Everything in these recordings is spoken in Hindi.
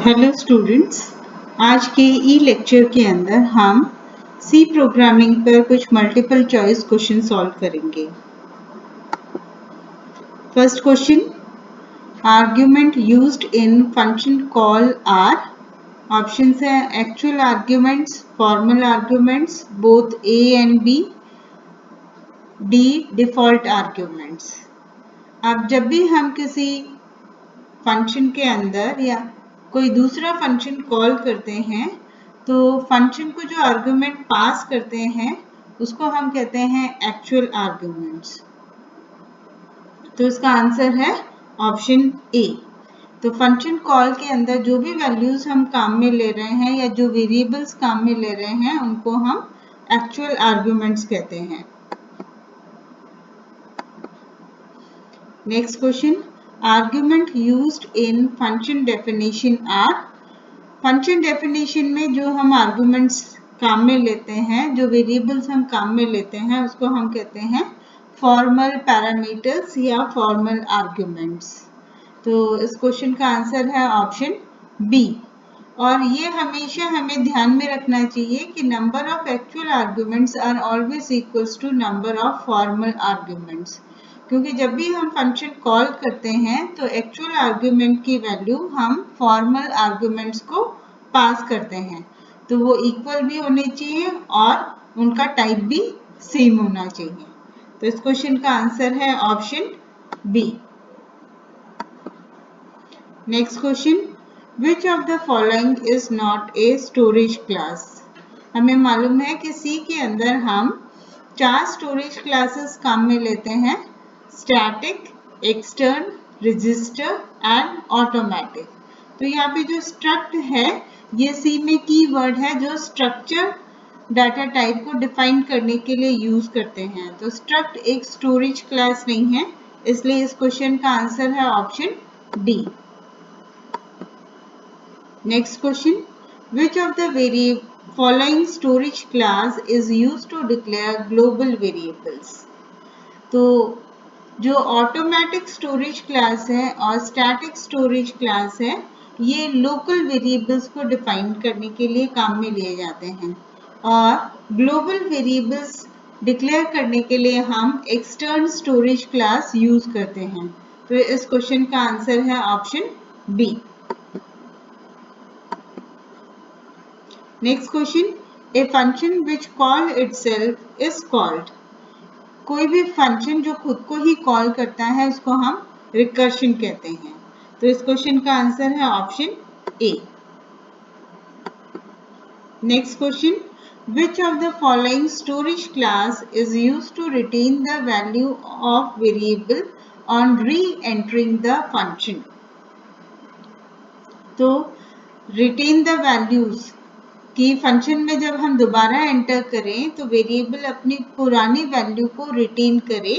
हेलो स्टूडेंट्स, आज के ई लेक्चर के अंदर हम सी प्रोग्रामिंग पर कुछ मल्टीपल चॉइस क्वेश्चन सॉल्व करेंगे। First question, argument used in function call are. Options है actual arguments, formal arguments, both a and b, d default arguments. अब जब भी हम किसी फंक्शन के अंदर या कोई दूसरा फंक्शन कॉल करते हैं तो फंक्शन को जो आर्गुमेंट पास करते हैं उसको हम कहते हैं एक्चुअल आर्गुमेंट्स। तो इसका आंसर है ऑप्शन ए। तो फंक्शन कॉल के अंदर जो भी वैल्यूज हम काम में ले रहे हैं या जो वेरिएबल्स काम में ले रहे हैं उनको हम एक्चुअल आर्गुमेंट्स कहते हैं। Next question, argument used in function definition are. Function definition में जो हम आर्गुमेंट्स काम में लेते हैं, जो वेरिएबल्स हम काम में लेते हैं उसको हम कहते हैं फॉर्मल पैरामीटर्स या फॉर्मल आर्गुमेंट्स। तो इस क्वेश्चन का आंसर है ऑप्शन बी। और ये हमेशा हमें ध्यान में रखना चाहिए कि number of actual arguments are always equals to number of formal arguments, क्योंकि जब भी हम फंक्शन कॉल करते हैं तो एक्चुअल आर्गुमेंट की वैल्यू हम फॉर्मल आर्गुमेंट्स को पास करते हैं, तो वो इक्वल भी होने चाहिए और उनका टाइप भी सेम होना चाहिए। तो इस क्वेश्चन का आंसर है option B. Next question, which of the following is not a storage class. हमें मालूम है कि सी के अंदर हम 4 स्टोरेज क्लासेस काम में लेते हैं, static, extern, register and automatic. तो यहाँ पे जो स्ट्रक्ट है ये सी में कीवर्ड है जो स्ट्रक्चर डाटा टाइप को डिफाइन करने के लिए यूज करते हैं। तो स्ट्रक्ट एक स्टोरेज क्लास नहीं है, इसलिए इस क्वेश्चन का आंसर है option D. Next question, which of the following storage class is used to declare global variables. तो जो ऑटोमेटिक स्टोरेज क्लास है और स्टैटिक स्टोरेज क्लास है ये लोकल वेरिएबल्स को डिफाइन करने के लिए काम में लिए जाते हैं, और ग्लोबल वेरिएबल्स डिक्लेयर करने के लिए हम एक्सटर्न स्टोरेज क्लास यूज करते हैं। तो इस क्वेश्चन का आंसर है option B. Next question, a function which call itself is called. कोई भी फंक्शन जो खुद को ही कॉल करता है उसको हम रिकर्शन कहते हैं। तो इस क्वेश्चन का आंसर है option A. Next question, which of the following storage class is used to retain the value of variable on reentering the function. तो रिटेन द वैल्यूज कि फंक्शन में जब हम दोबारा एंटर करें तो वेरिएबल अपनी पुरानी वैल्यू को रिटेन करे,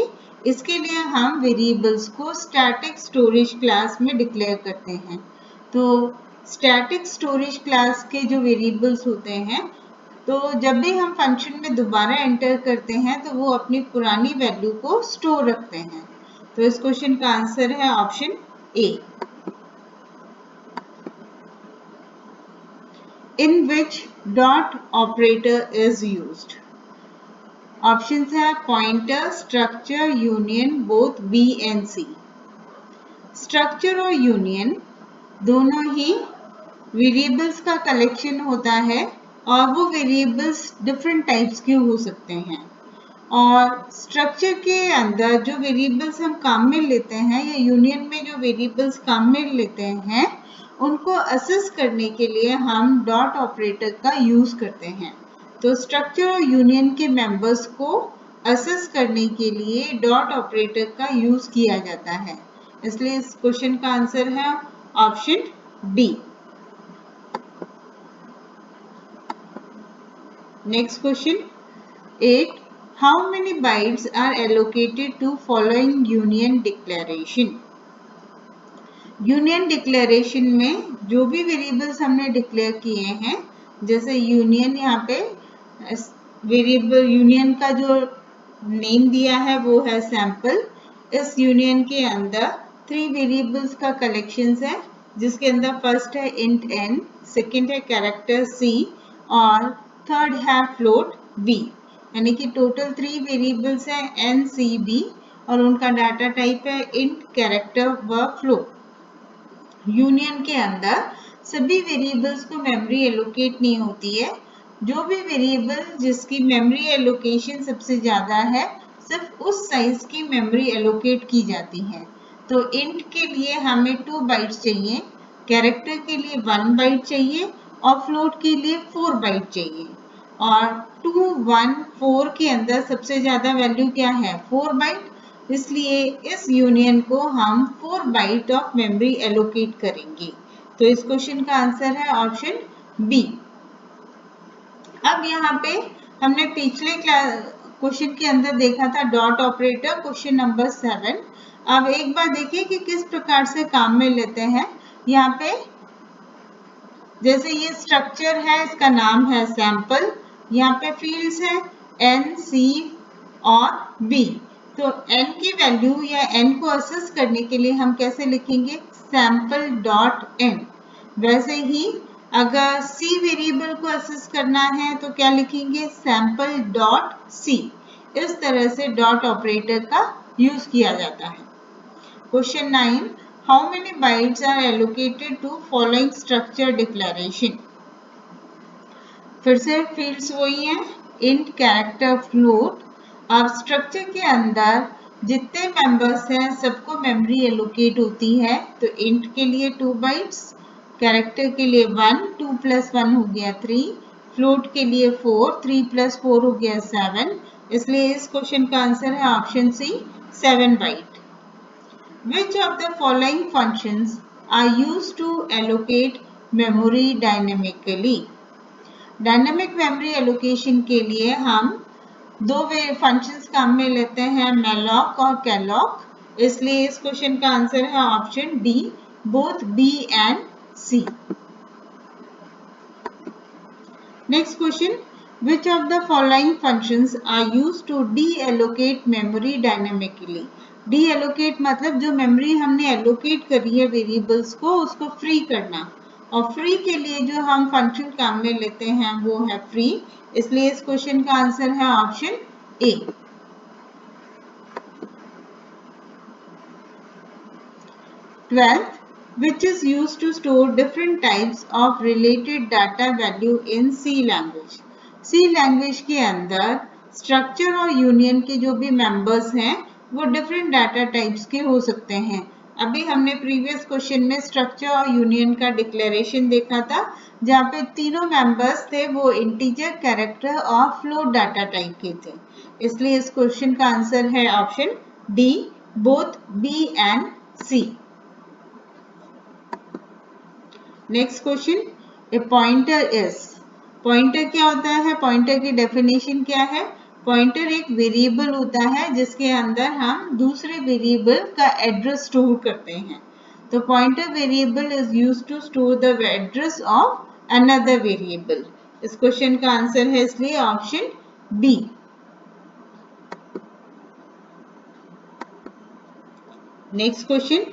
इसके लिए हम वेरिएबल्स को स्टैटिक स्टोरेज क्लास में डिक्लेयर करते हैं। तो स्टैटिक स्टोरेज क्लास के जो वेरिएबल्स होते हैं तो जब भी हम फंक्शन में दोबारा एंटर करते हैं तो वो अपनी पुरानी वैल्यू को स्टोर रखते हैं। तो इस क्वेश्चन का आंसर है option A. In which dot operator is used? Options है pointer, structure, union, both B and C. Structure और union दोनों ही वेरिएबल्स का कलेक्शन होता है और वो वेरिएबल्स डिफरेंट टाइप्स के हो सकते हैं, और स्ट्रक्चर के अंदर जो वेरिएबल्स हम काम में लेते हैं या यूनियन में जो वेरिएबल्स काम में लेते हैं उनको असेस करने के लिए हम डॉट ऑपरेटर का यूज करते हैं। तो स्ट्रक्चर और यूनियन के मेंबर्स को असेस करने के लिए डॉट ऑपरेटर का यूज किया जाता है, इसलिए इस क्वेश्चन का आंसर है option D. Next question 8, how many bytes are allocated to following union declaration. Union declaration में जो भी वेरिएबल्स हमने डिक्लेयर किए हैं, जैसे यूनियन, यहाँ पे वेरिएबल यूनियन का जो नेम दिया है वो है सैंपल। इस यूनियन के अंदर 3 वेरिएबल्स का कलेक्शन है जिसके अंदर फर्स्ट है इंट n, सेकेंड है कैरेक्टर c और थर्ड है फ्लोट b। यानी कि टोटल 3 वेरिएबल्स हैं n, c, b और उनका डाटा टाइप है इंट, कैरेक्टर व फ्लोट। यूनियन के अंदर सभी वेरिएबल्स को मेमोरी एलोकेट नहीं होती है। जो भी वेरिएबल जिसकी मेमोरी एलोकेशन सबसे ज़्यादा है सिर्फ उस साइज की मेमोरी एलोकेट की जाती है। तो इंट के लिए हमें 2 बाइट्स चाहिए, कैरेक्टर के लिए 1 बाइट चाहिए और फ्लोट के लिए 4 बाइट चाहिए। और 2, 1, 4 के अंदर सबसे ज़्यादा वैल्यू क्या है? 4 बाइट। इसलिए इस यूनियन को हम 4 बाइट ऑफ मेमोरी एलोकेट करेंगे। तो इस क्वेश्चन का आंसर है ऑप्शन बी। अब यहाँ पे हमने पिछले क्वेश्चन के अंदर देखा था डॉट ऑपरेटर, क्वेश्चन नंबर 7। अब एक बार देखिए कि किस प्रकार से काम में लेते हैं। यहाँ पे जैसे ये स्ट्रक्चर है, इसका नाम है सैंपल। यहाँ पे फील्ड्स है n, c और b। तो n की वैल्यू या n को असेस करने के लिए हम कैसे लिखेंगे? Sample dot n। वैसे ही अगर c वेरिएबल को असेस करना है तो क्या लिखेंगे? Sample dot c। इस तरह से डॉट ऑपरेटर का यूज किया जाता है। Question 9, how many bytes are allocated to following structure declaration? फिर से फील्ड्स वही हैं, इंट, कैरेक्टर, फ्लोट। अब स्ट्रक्चर के अंदर जितने मेंबर्स हैं सबको मेमोरी एलोकेट होती है। तो इंट के लिए 2 बाइट्स, कैरेक्टर के लिए 1, 2 + 1 हो गया 3, फ्लोट के लिए 4, 3 + 4 हो गया 7। इसलिए इस क्वेश्चन का आंसर है option C, 7 byte. Which of the following functions are used to allocate memory dynamically? Dynamic memory allocation के लिए हम 2 फंक्शंस काम में लेते हैं, malloc और calloc। इसलिए इस क्वेश्चन का आंसर है option D, both B and C. Next question, which of the following functions are used to deallocate memory dynamically? deallocate मतलब जो मेमोरी हमने एलोकेट करी है वेरिएबल्स को उसको फ्री करना। और फ्री के लिए जो हम फंक्शन काम में लेते हैं वो है फ्री। इसलिए इस क्वेश्चन का आंसर है option A. 12th, which is used to store different types of related data value in C language? C language के अंदर स्ट्रक्चर और यूनियन के जो भी मेंबर्स हैं वो डिफरेंट डाटा टाइप्स के हो सकते हैं। अभी हमने प्रीवियस क्वेश्चन में स्ट्रक्चर और यूनियन का डिक्लेरेशन देखा था, जहाँ पे तीनों मेंबर्स थे वो इंटीजर, कैरेक्टर और फ्लोट डाटा टाइप के थे। इसलिए इस क्वेश्चन का आंसर है option D, both B and C. Next question, a pointer is. Pointer क्या होता है? पॉइंटर की डेफिनेशन क्या है? पॉइंटर एक वेरिएबल होता है जिसके अंदर हम दूसरे वेरिएबल का एड्रेस स्टोर करते हैं। तो pointer variable is used to store the address of another variable. इस क्वेश्चन का आंसर है इसलिए option B. Next question,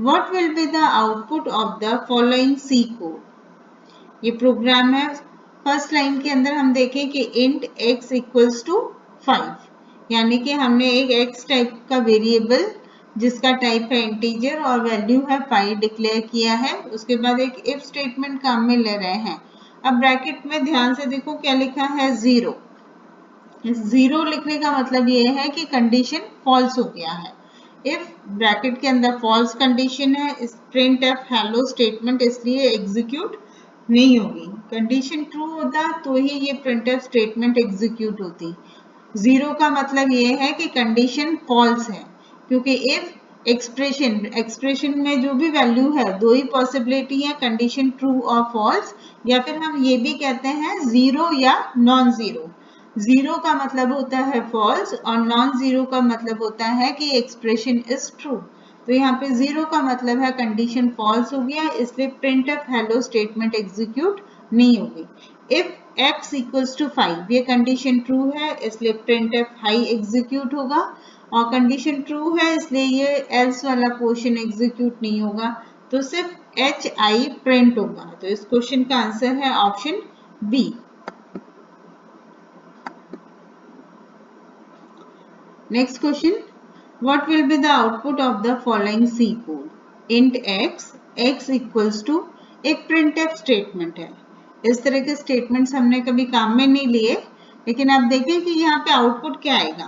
what will be the output of the following C code? ये प्रोग्राम है। फर्स्ट लाइन के अंदर हम देखें कि int x = 5, यानी कि हमने एक x टाइप का वेरिएबल जिसका टाइप है इंटीजर और वैल्यू है 5 डिक्लेयर किया है। उसके बाद एक इफ स्टेटमेंट काम में ले रहे हैं। अब ब्रैकेट में ध्यान से देखो क्या लिखा है? 0। 0 लिखने का मतलब ये है कि कंडीशन फॉल्स हो गया है। इफ ब्रैकेट के अंदर फॉल्स कंडीशन है, प्रिंट एफ हेलो स्टेटमेंट इसलिए एग्जीक्यूट नहीं होगी। कंडीशन ट्रू होता तो ही ये प्रिंट एफ स्टेटमेंट एग्जीक्यूट होती। 0 का मतलब ये है कि कंडीशन फॉल्स है, क्योंकि इफ एक्सप्रेशन में जो भी वैल्यू है 2 ही पॉसिबिलिटी है, कंडीशन ट्रू और फॉल्स, या फिर हम ये भी कहते हैं 0 या नॉन 0। 0 का मतलब होता है फॉल्स और नॉन 0 का मतलब होता है कि एक्सप्रेशन इज ट्रू। तो यहाँ पे 0 का मतलब है कंडीशन फॉल्स हो गया, इसलिए print F hello statement execute नहीं होगी। इफ x = 5 ये कंडीशन ट्रू है, इसलिए प्रिंट एफ हाई एग्जीक्यूट होगा, और कंडीशन ट्रू है इसलिए ये एल्स वाला पोर्शन एग्जीक्यूट नहीं होगा। तो सिर्फ HI प्रिंट होगा। तो इस क्वेश्चन का आंसर है option B. Next question, what will be the output of the following C code? Int x equals to, एक प्रिंटफ स्टेटमेंट है। इस तरह के स्टेटमेंट्स हमने कभी काम में नहीं लिए, लेकिन आप देखें कि यहाँ पे आउटपुट क्या आएगा,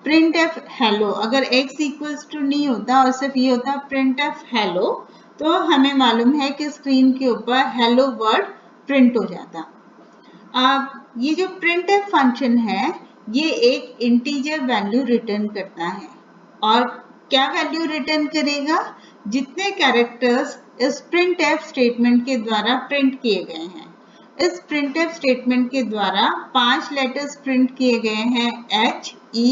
प्रिंट एफ हेलो। अगर x इक्वल्स टू नहीं होता और सिर्फ ये होता प्रिंट एफ हेलो, तो हमें मालूम है कि स्क्रीन के ऊपर हेलो वर्ड प्रिंट हो जाता। अब ये जो प्रिंट एफ फंक्शन है, ये एक इंटीजर वैल्यू रिटर्न करता है। और क्या वैल्यू रिटर्न करेगा? जितने कैरेक्टर्स इस प्रिंट एफ स्टेटमेंट के द्वारा प्रिंट किए गए हैं। इस प्रिंट एफ स्टेटमेंट के द्वारा 5 लेटर्स प्रिंट किए गए हैं, H, E,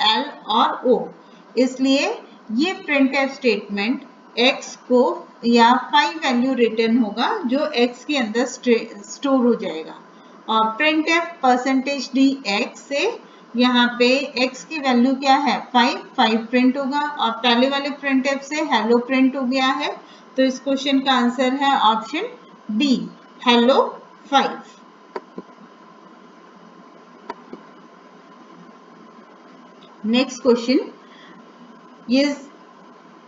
L और O। इसलिए ये प्रिंट एफ स्टेटमेंट x को या 5 वैल्यू रिटर्न होगा जो x के अंदर स्टोर हो जाएगा। और प्रिंट एफ %dx से यहाँ पे x की वैल्यू क्या है, 5 प्रिंट होगा। और पहले वाले प्रिंट एफ से हेलो प्रिंट हो गया है। तो इस क्वेश्चन का आंसर है option B, hello 5। Next question, ये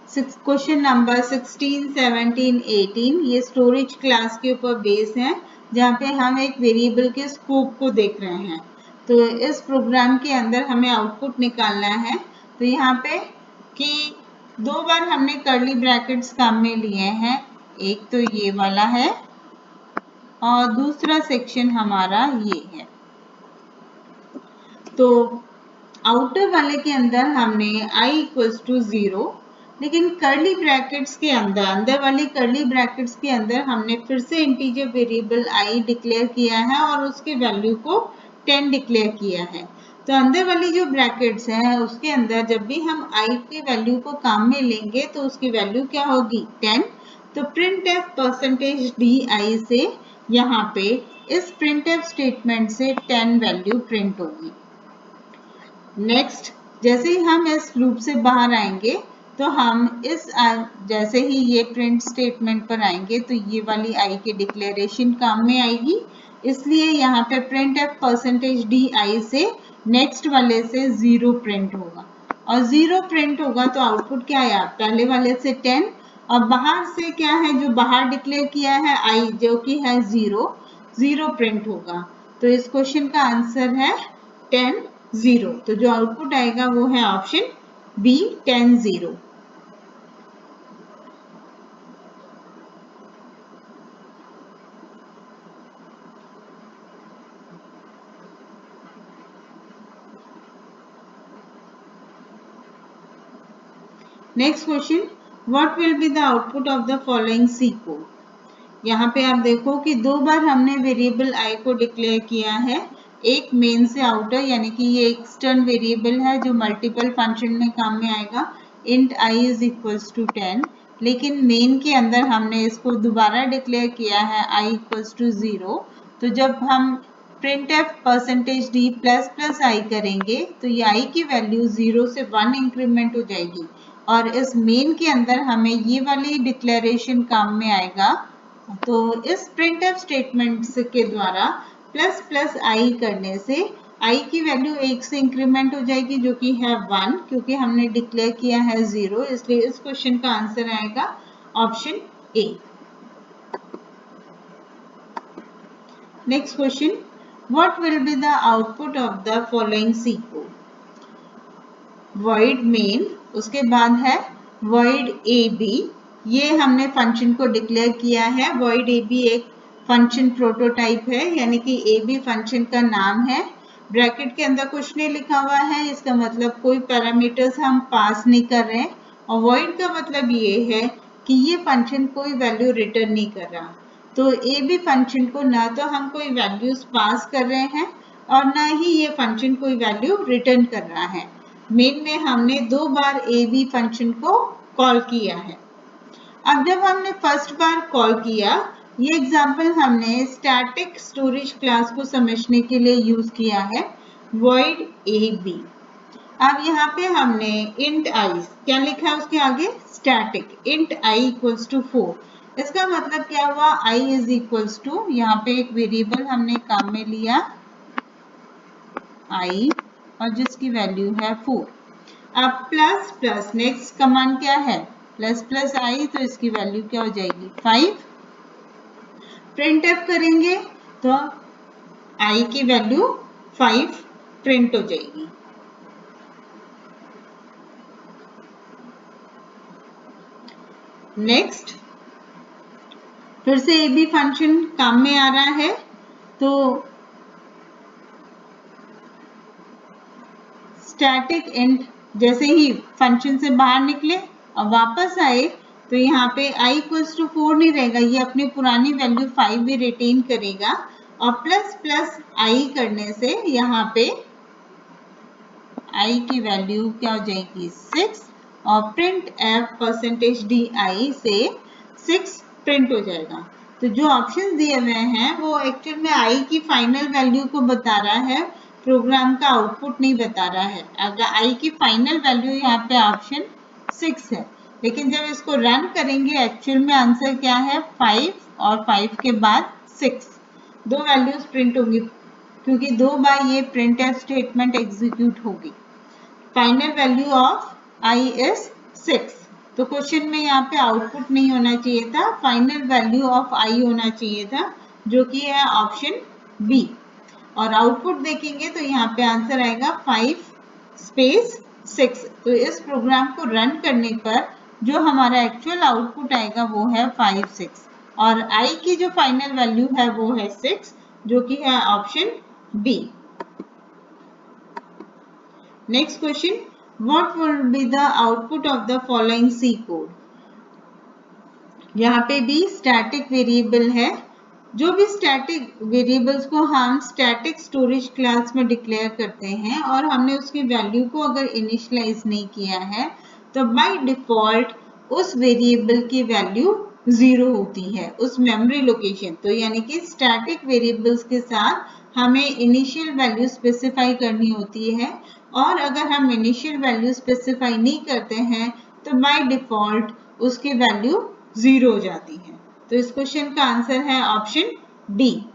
क्वेश्चन नंबर 16, 17, 18 ये स्टोरेज क्लास के ऊपर बेस है, जहाँ पे हम एक वेरिएबल के स्कोप को देख रहे हैं। तो इस प्रोग्राम के अंदर हमें आउटपुट निकालना है। तो यहाँ पे कि 2 बार हमने कर्ली ब्रैकेट्स काम में लिए हैं, एक तो ये वाला है और दूसरा सेक्शन हमारा ये है। तो आउटर वाले के अंदर हमने i इक्वल्स टू 0, लेकिन कर्ली ब्रैकेट्स के अंदर वाली कर्ली ब्रैकेट्स के अंदर हमने फिर से इंटीजर वेरिएबल i डिक्लेयर किया है और उसके वैल्यू को 10 डिक्लेयर किया है। तो अंदर वाली जो ब्रैकेट्स हैं उसके अंदर जब भी हम i की वैल्यू को काम में लेंगे तो उसकी वैल्यू क्या होगी, 10। तो प्रिंट एफ %di से यहाँ पे इस प्रिंट एफ स्टेटमेंट से 10 वैल्यू प्रिंट होगी। नेक्स्ट, जैसे ही हम इस लूप से बाहर आएंगे तो हम इस जैसे ही ये प्रिंट स्टेटमेंट पर आएंगे तो ये वाली i की डिक्लेरेशन काम में आएगी। इसलिए यहाँ पे प्रिंट एफ %di से नेक्स्ट वाले से 0 प्रिंट होगा। और 0 प्रिंट होगा तो आउटपुट क्या आया, पहले वाले से 10 और बाहर से क्या है, जो बाहर डिक्लेयर किया है i जो कि है 0 प्रिंट होगा। तो इस क्वेश्चन का आंसर है 10 0। तो जो आउटपुट आएगा वो है option B, 10 0। Next question, what will be the output of the following C code? यहाँ पे आप देखो कि 2 बार हमने वेरिएबल i को डिक्लेयर किया है, एक मेन से आउटर, यानी कि ये एक्सटर्न वेरिएबल है जो मल्टीपल फंक्शन में काम में आएगा, int i is equals to 10। लेकिन मेन के अंदर हमने इसको दोबारा डिक्लेयर किया है i इक्वल्स टू 0। तो जब हम print F %d plus i करेंगे तो ये i की वैल्यू 0 से 1 इंक्रीमेंट हो जाएगी। और इस मेन के अंदर हमें ये वाली डिक्लेरेशन काम में आएगा। तो इस प्रिंट एफ स्टेटमेंट के द्वारा प्लस i करने से i की वैल्यू 1 से इंक्रीमेंट हो जाएगी जो कि है 1, क्योंकि हमने डिक्लेयर किया है 0। इसलिए इस क्वेश्चन का आंसर आएगा option A. Next question, what will be the output of the following C code? void main, उसके बाद है void ab। ये हमने फंक्शन को डिक्लेयर किया है। void ab एक फंक्शन प्रोटोटाइप है, यानी कि ab फंक्शन का नाम है। ब्रैकेट के अंदर कुछ नहीं लिखा हुआ है, इसका मतलब कोई पैरामीटर्स हम पास नहीं कर रहे हैं। और void का मतलब ये है कि ये फंक्शन कोई वैल्यू रिटर्न नहीं कर रहा। तो ab फंक्शन को ना तो हम कोई वैल्यूज पास कर रहे हैं और ना ही ये फंक्शन कोई वैल्यू रिटर्न कर रहा है। मेन में हमने 2 बार ab फंक्शन को कॉल किया है। अब जब हमने फर्स्ट बार कॉल किया, ये एग्जांपल हमने स्टैटिक स्टोरेज क्लास को समझने के लिए यूज किया है, void ab। अब यहाँ पे हमने int i, क्या लिखा है उसके आगे, static int i equals to 4। इसका मतलब क्या हुआ, i इज इक्वल्स टू, यहाँ पे एक वेरिएबल हमने काम में लिया i और जिसकी वैल्यू है 4। अब प्लस प्लस, नेक्स्ट कमांड क्या है, प्लस प्लस i, तो इसकी वैल्यू क्या हो जाएगी 5। प्रिंट एफ करेंगे तो i की वैल्यू 5 प्रिंट हो जाएगी। नेक्स्ट फिर से ए बी फंक्शन काम में आ रहा है, तो स्टैटिक इंट, जैसे ही फंक्शन से बाहर निकले और वापस आए तो यहाँ पे i इक्वल्स टू 4 नहीं रहेगा, ये अपनी पुरानी वैल्यू 5 भी रिटेन करेगा और प्लस प्लस i करने से यहाँ पे i की वैल्यू क्या हो जाएगी 6 और प्रिंट f %di से 6 प्रिंट हो जाएगा। तो जो ऑप्शन दिए हुए हैं वो एक्चुअल में i की फाइनल वैल्यू को बता रहा है, प्रोग्राम का आउटपुट नहीं बता रहा है। अगर i की फाइनल वैल्यू यहाँ पे ऑप्शन 6 है, लेकिन जब इसको रन करेंगे एक्चुअल में आंसर क्या है 5 और 5 के बाद 6, दो वैल्यूज प्रिंट होंगी क्योंकि 2 बार ये प्रिंट एफ स्टेटमेंट एग्जीक्यूट होगी। Final value of i is 6। तो क्वेश्चन में यहाँ पे आउटपुट नहीं होना चाहिए था, फाइनल वैल्यू ऑफ i होना चाहिए था, जो कि है ऑप्शन बी। और आउटपुट देखेंगे तो यहाँ पे आंसर आएगा 5 स्पेस 6। तो इस प्रोग्राम को रन करने पर जो हमारा एक्चुअल आउटपुट आएगा वो है 5 6 और i की जो फाइनल वैल्यू है वो है 6, जो कि है option B. Next question, what will be the output of the following C code. यहाँ पे भी स्टैटिक वेरिएबल है, जो भी स्टैटिक वेरिएबल्स को हम स्टैटिक स्टोरेज क्लास में डिक्लेयर करते हैं और हमने उसकी वैल्यू को अगर इनिशियलाइज नहीं किया है तो बाय डिफॉल्ट उस वेरिएबल की वैल्यू 0 होती है उस मेमोरी लोकेशन। तो यानी कि स्टैटिक वेरिएबल्स के साथ हमें इनिशियल वैल्यू स्पेसिफाई करनी होती है और अगर हम इनिशियल वैल्यू स्पेसिफाई नहीं करते हैं तो बाय डिफॉल्ट उसकी वैल्यू 0 हो जाती है। तो इस क्वेश्चन का आंसर है option D.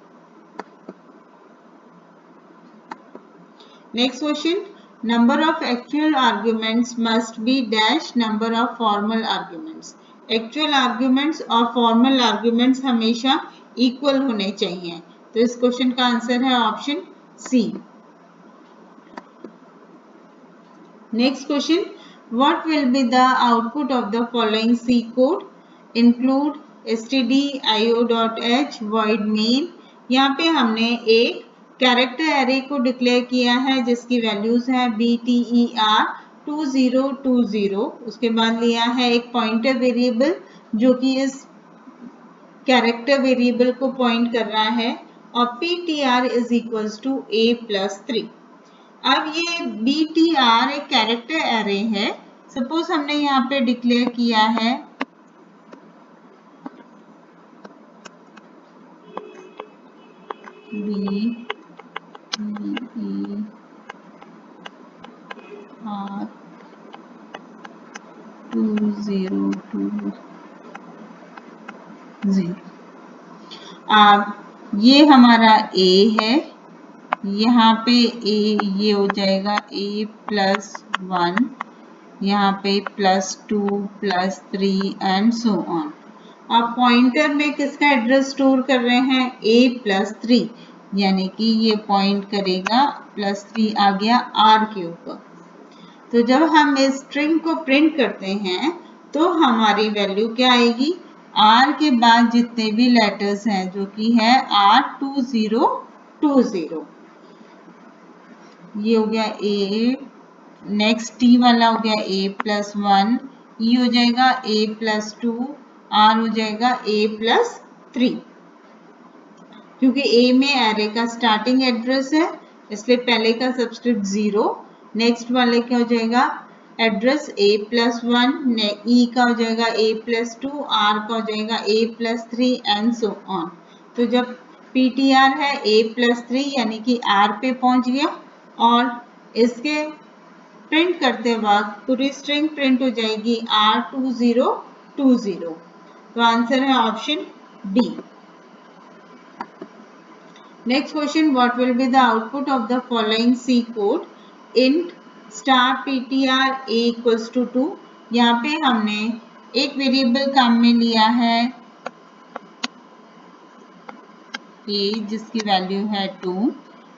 Next question, number of actual arguments must be dash number of formal arguments. Actual arguments और फॉर्मल आर्ग्यूमेंट्स हमेशा इक्वल होने चाहिए। तो इस क्वेश्चन का आंसर है option C. Next question, what will be the output of the following C code, include stdio.h void main। यहाँ पे हमने एक कैरेक्टर एरे को डिक्लेयर किया है जिसकी वैल्यूज है bter 2020। उसके बाद लिया है एक पॉइंटर वेरिएबल जो कि इस कैरेक्टर वेरिएबल को पॉइंट कर रहा है और ptr is equals to a+3। अब ये btr एक कैरेक्टर एरे है। सपोज हमने यहाँ पे डिक्लेयर किया है B E R 2020। अब ये हमारा A है, यहाँ पे A ये हो जाएगा A+1, यहाँ पे +2 +3 एंड सो ऑन। अब पॉइंटर में किसका एड्रेस स्टोर कर रहे हैं A+3, यानी कि ये पॉइंट करेगा +3 आ गया R के ऊपर। तो जब हम इस स्ट्रिंग को प्रिंट करते हैं तो हमारी वैल्यू क्या आएगी, R के बाद जितने भी लेटर्स हैं जो कि है R2020। ये हो गया A, नेक्स्ट T वाला हो गया A+1, E हो जाएगा A+2, R हो जाएगा A+3। क्योंकि A में एरे का स्टार्टिंग एड्रेस है इसलिए पहले का सबस्क्रिप्ट 0, नेक्स्ट वाले क्या हो जाएगा एड्रेस A+1, E का हो जाएगा A+2, R का हो जाएगा A+3 एंड सो ऑन। तो जब PTR है A+3 यानी कि R पे पहुंच गया और इसके प्रिंट करते वक्त पूरी स्ट्रिंग प्रिंट हो जाएगी R2020। तो आंसर है option D. Next question, what will be the output of the following C code? Int star ptr a equals to 2। यहाँ पे हमने एक वेरिएबल काम में लिया है a जिसकी वैल्यू है 2।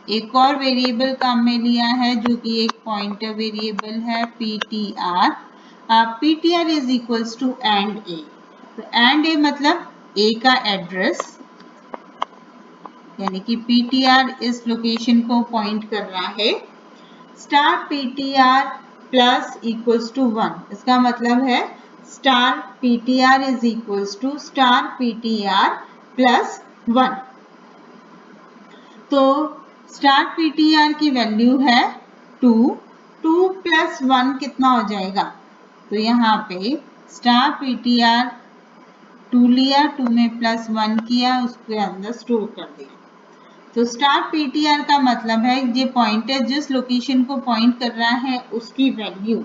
एक और वेरिएबल काम में लिया है जो कि एक पॉइंटर वेरिएबल है ptr। ptr is equals to and a। तो एंड a मतलब a का एड्रेस, यानी कि ptr इस लोकेशन को पॉइंट कर रहा है। Star ptr plus equals to 1, इसका मतलब है star ptr is equals to star ptr plus 1। तो स्टार ptr की वैल्यू है 2। 2 प्लस 1 कितना हो जाएगा? तो यहाँ पे स्टार ptr 2 लिया, 2 में प्लस 1 किया, उसके अंदर स्टोर कर दिया। तो स्टार ptr का मतलब है ये पॉइंटर जिस लोकेशन को पॉइंट कर रहा है उसकी वैल्यू।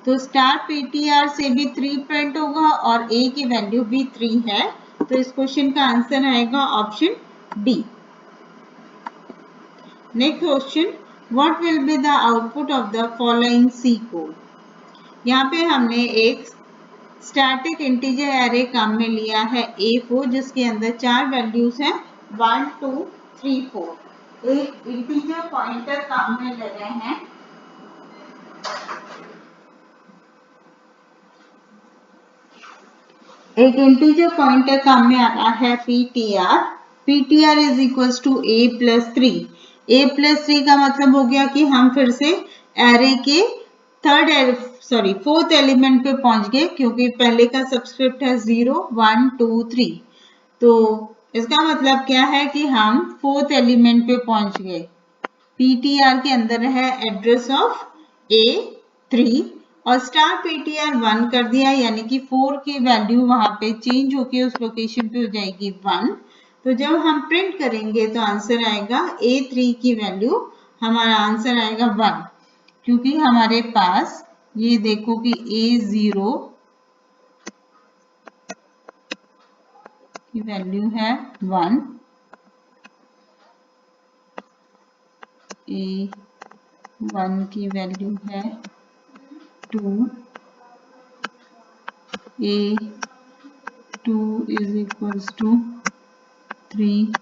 तो स्टार ptr से भी 3 प्रिंट होगा और a की वैल्यू भी 3 है। तो इस क्वेश्चन का आंसर आएगा option D. Next question, what will be the output of the following C code? यहाँ पे हमने एक स्टैटिक इंटीजर एरे काम में लिया है A4 जिसके अंदर 4 वैल्यूज हैं 1 2 3 4। एक इंटीजर पॉइंटर काम में ले रहे हैं काम में आ रहा है ptr। ptr is equals to a plus 3। a plus 3 का मतलब हो गया कि हम फिर से एरे के फोर्थ एलिमेंट पे पहुंच गए, क्योंकि पहले का सबस्क्रिप्ट है 0 1 2 3। तो इसका मतलब क्या है कि हम फोर्थ एलिमेंट पे पहुंच गए। ptr के अंदर है एड्रेस ऑफ A3 और स्टार ptr 1 कर दिया, यानी कि 4 की वैल्यू वहां पे चेंज होके उस लोकेशन पे हो जाएगी 1। तो जब हम प्रिंट करेंगे तो आंसर आएगा A3 की वैल्यू, हमारा आंसर आएगा 1, क्योंकि हमारे पास ये देखो कि A0 की वैल्यू है 1, A1 की वैल्यू है 2, A2 इज इक्वल्स टू 3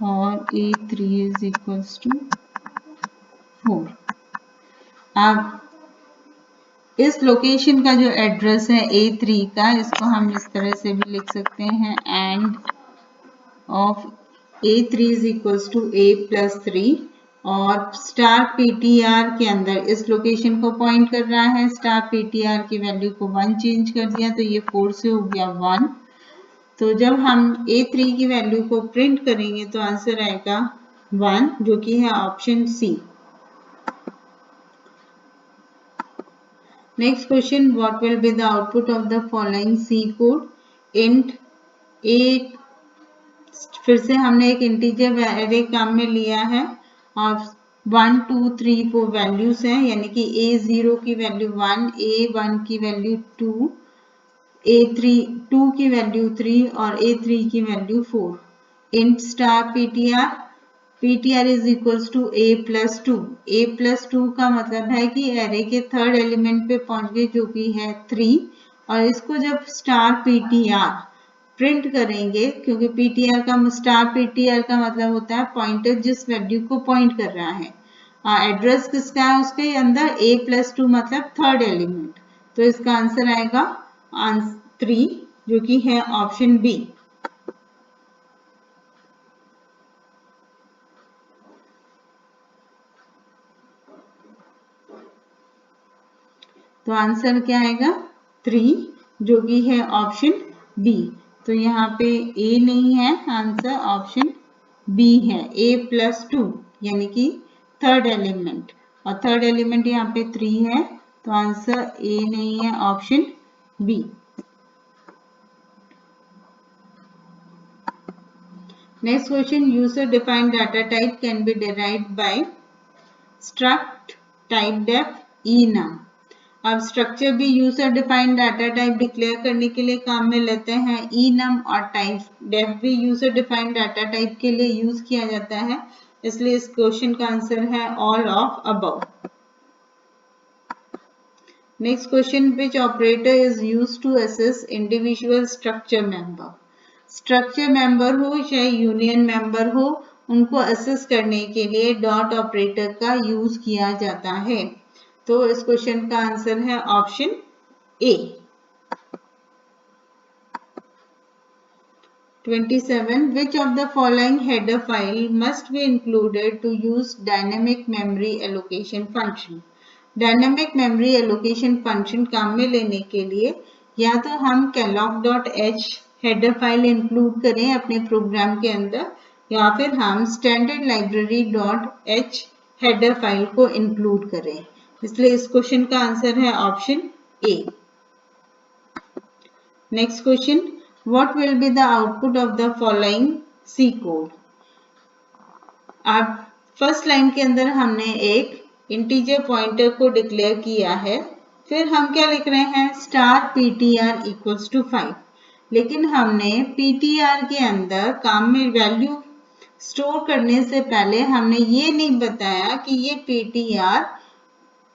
और A3 इज इक्वल्स टू 4। अब इस लोकेशन का जो एड्रेस है A3 का, इसको हम इस तरह से भी लिख सकते हैं, and of A3 is equals to A plus 3 और स्टार ptr के अंदर इस लोकेशन को पॉइंट कर रहा है। स्टार ptr की वैल्यू को 1 चेंज कर दिया तो ये 4 से हो गया 1। तो जब हम A3 की वैल्यू को प्रिंट करेंगे तो आंसर आएगा 1, जो कि है option C. Next question, what will be the output of the following C code? Int a, फिर से हमने एक इंटीजर एरे काम में लिया है और 1 2 3 4 वैल्यूज हैं, यानी कि A0 की वैल्यू 1, A1 की वैल्यू 2, A3 2 की वैल्यू 3 और A3 की value 4। Int star ptr is equals to A plus 2। A plus 2 का मतलब है कि एरे के थर्ड एलिमेंट पे पहुंच गए जो कि है 3, और इसको जब स्टार ptr प्रिंट करेंगे, क्योंकि ptr का स्टार ptr का मतलब होता है पॉइंटर जिस वैल्यू को पॉइंट कर रहा है। एड्रेस किसका है उसके अंदर A प्लस 2 मतलब थर्ड एलिमेंट। तो इसका आंसर आएगा 3, जो कि है ऑप्शन बी। तो आंसर क्या आएगा 3, जो कि है ऑप्शन बी। तो यहाँ पे A नहीं है, आंसर ऑप्शन बी है, A प्लस 2, यानी कि थर्ड एलिमेंट, और थर्ड एलिमेंट यहाँ पे 3 है, तो आंसर A नहीं है, option B. Next question, user defined data type can be derived by struct typedef enum। अब स्ट्रक्चर भी user defined data type declare करने के लिए काम में लेते हैं। enum और टाइप डेफ भी यूजर डिफाइंड डाटा टाइप के लिए यूज किया जाता है, इसलिए इस क्वेश्चन का आंसर है all of above. Next question, which operator is used to access individual structure member. Structure member हो चाहे यूनियन मेंबर हो, उनको असेस करने के लिए डॉट ऑपरेटर का यूज किया जाता है। तो इस क्वेश्चन का आंसर है option A. 27. Which of the following header file must be included to use dynamic memory allocation function? Dynamic memory allocation function काम में लेने के लिए या तो हम calloc.h header file include करें अपने प्रोग्राम के अंदर, या फिर हम standard library.h header file को include करें। इसलिए इस क्वेश्चन का आंसर है option A. Next question, what will be the output of the following C code? अब फर्स्ट लाइन के अंदर हमने एक इंटीजर पॉइंटर को डिक्लेयर किया है, फिर हम क्या लिख रहे हैं स्टार ptr इक्वल्स टू 5, लेकिन हमने ptr के अंदर काम में वैल्यू स्टोर करने से पहले हमने ये नहीं बताया कि ये ptr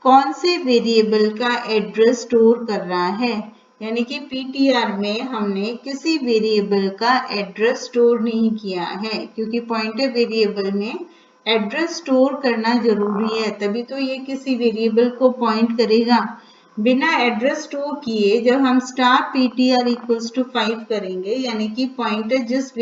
कौन से वेरिएबल का एड्रेस स्टोर कर रहा है, यानी कि ptr में हमने किसी वेरिएबल का एड्रेस स्टोर नहीं किया है, क्योंकि पॉइंटर वेरिएबल में एड्रेस स्टोर करना जरूरी है, तभी तो ये किसी वेरिएबल को पॉइंट करेगा। बिना एड्रेस स्टोर किए जब हम स्टार ptr इक्वल्स टू 5 करेंगे, यानी कि पॉइंटर जिस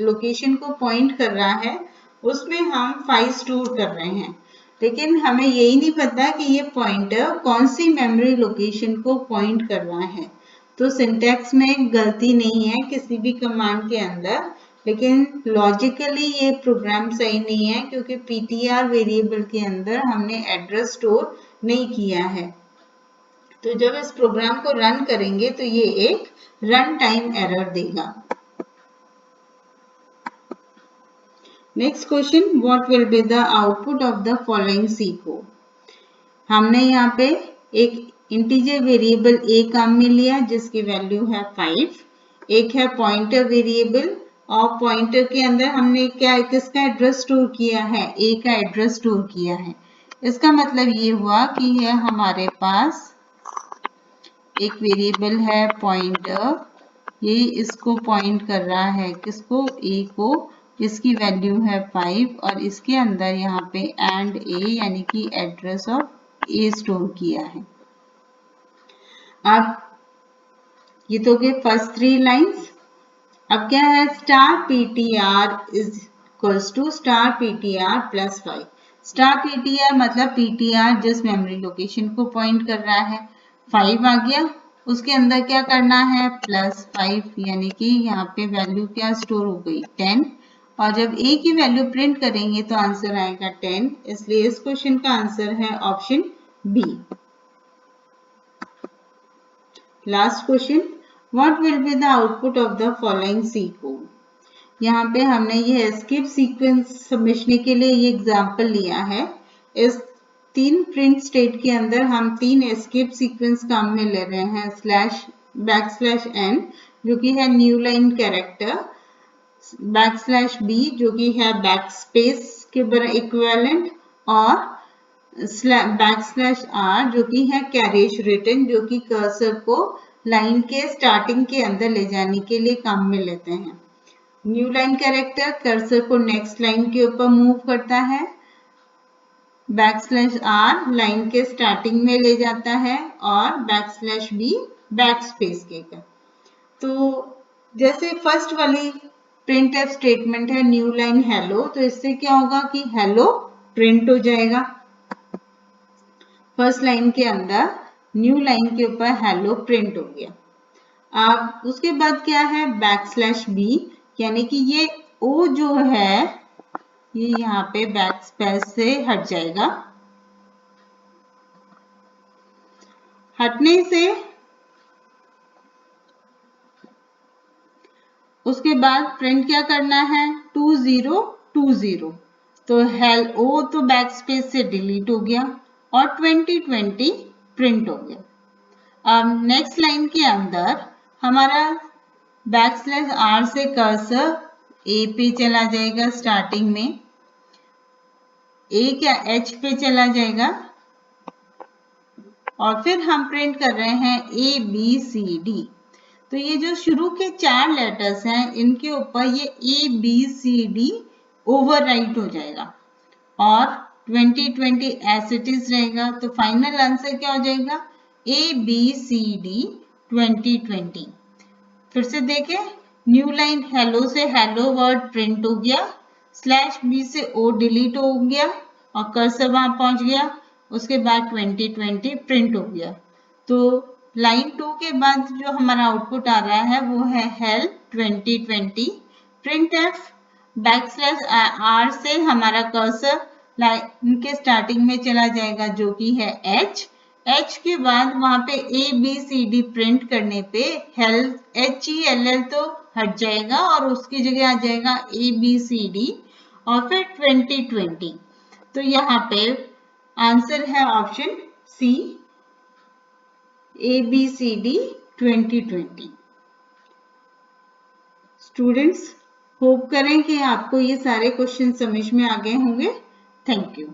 लोकेशन को पॉइंट कर रहा है उसमें हम 5 स्टोर कर रहे हैं, लेकिन हमें यही नहीं पता कि ये पॉइंटर कौन सी मेमोरी लोकेशन को पॉइंट कर रहा है। तो सिंटैक्स में गलती नहीं है किसी भी कमांड के अंदर, लेकिन लॉजिकली ये प्रोग्राम सही नहीं है, क्योंकि ptr वेरिएबल के अंदर हमने एड्रेस स्टोर नहीं किया है। तो जब इस प्रोग्राम को रन करेंगे तो ये एक रन टाइम एरर देगा। Next question, what will be the output of the following C code. हमने यहाँ पे एक इंटीजर वेरिएबल a काम में लिया जिसकी वैल्यू है 5, एक है पॉइंटर वेरिएबल और पॉइंटर के अंदर हमने क्या किसका एड्रेस स्टोर किया है, a का एड्रेस स्टोर किया है। इसका मतलब ये हुआ कि यह हमारे पास एक वेरिएबल है पॉइंटर, ये इसको पॉइंट कर रहा है किसको, a को, इसकी वैल्यू है 5 और इसके अंदर यहाँ पे एंड a यानी कि एड्रेस ऑफ a स्टोर किया है। अब ये तो गए फर्स्ट 3 लाइंस। अब क्या है star ptr is equals to star ptr plus 5। Star ptr मतलब ptr जिस मेमोरी लोकेशन को पॉइंट कर रहा है, 5 आ गया, उसके अंदर क्या करना है प्लस 5, यानी कि यहाँ पे वैल्यू क्या स्टोर हो गई 10, और जब a की वैल्यू प्रिंट करेंगे तो आंसर आएगा 10, इसलिए इस क्वेश्चन का आंसर है option B. Last question, what will be the output of the following C code. यहाँ पे हमने ये एस्केप सीक्वेंस समझने के लिए ये एग्जांपल लिया है। इस 3 प्रिंट स्टेट के अंदर हम 3 एस्केप सीक्वेंस काम में ले रहे हैं, /n जो कि है न्यू लाइन कैरेक्टर, /b जो कि है बैकस्पेस के इक्विवेलेंट, और /r जो कि है कैरेज रिटर्न, जो कि कर्सर को लाइन के स्टार्टिंग के अंदर ले जाने के लिए काम में लेते हैं। न्यू लाइन कैरेक्टर कर्सर को नेक्स्ट लाइन के ऊपर मूव करता है, /r लाइन के स्टार्टिंग में ले जाता है, और /b बैकस्पेस के का। तो जैसे फर्स्ट वाली प्रिंटफ स्टेटमेंट है न्यू लाइन हेलो, तो इससे क्या होगा कि हेलो प्रिंट हो जाएगा। फर्स्ट लाइन के अंदर न्यू लाइन के ऊपर हेलो प्रिंट हो गया। अब उसके बाद क्या है /b, यानी कि ये o जो है ये यहाँ पे बैकस्पेस से हट जाएगा। हटने से उसके बाद प्रिंट क्या करना है 2020, तो हेल ओ तो बैकस्पेस से डिलीट हो गया, और 2020 प्रिंट हो गया। अब नेक्स्ट लाइन के अंदर हमारा \r से कर्सर A पे चला जाएगा, स्टार्टिंग में A क्या H पे चला जाएगा और फिर हम प्रिंट कर रहे हैं ABCD। तो ये जो शुरू के 4 लेटर्स हैं इनके ऊपर ये ABCD ओवरराइट हो जाएगा और 2020 एज इट इज रहेगा। तो फाइनल आंसर क्या हो जाएगा? ABCD 2020। फिर से देखें, न्यू लाइन हेलो से हेलो वर्ड प्रिंट हो गया, /B से O डिलीट हो गया और कर्सर वहां पहुंच गया, उसके बाद 2020 प्रिंट हो गया। तो लाइन 2 के बाद जो हमारा आउटपुट आ रहा है वो है हेल्प 2020। printf \r से हमारा कर्सर लाइन के स्टार्टिंग में चला जाएगा जो कि है H के बाद वहां पे ABCD प्रिंट करने पे हेल्प HELL तो हट जाएगा और उसकी जगह आ जाएगा ABCD और फिर 2020। तो यहाँ पे आंसर है option C, ABCD 2020। Students, hope करें कि आपको ये सारे क्वेश्चन समझ में आ गए होंगे। Thank you.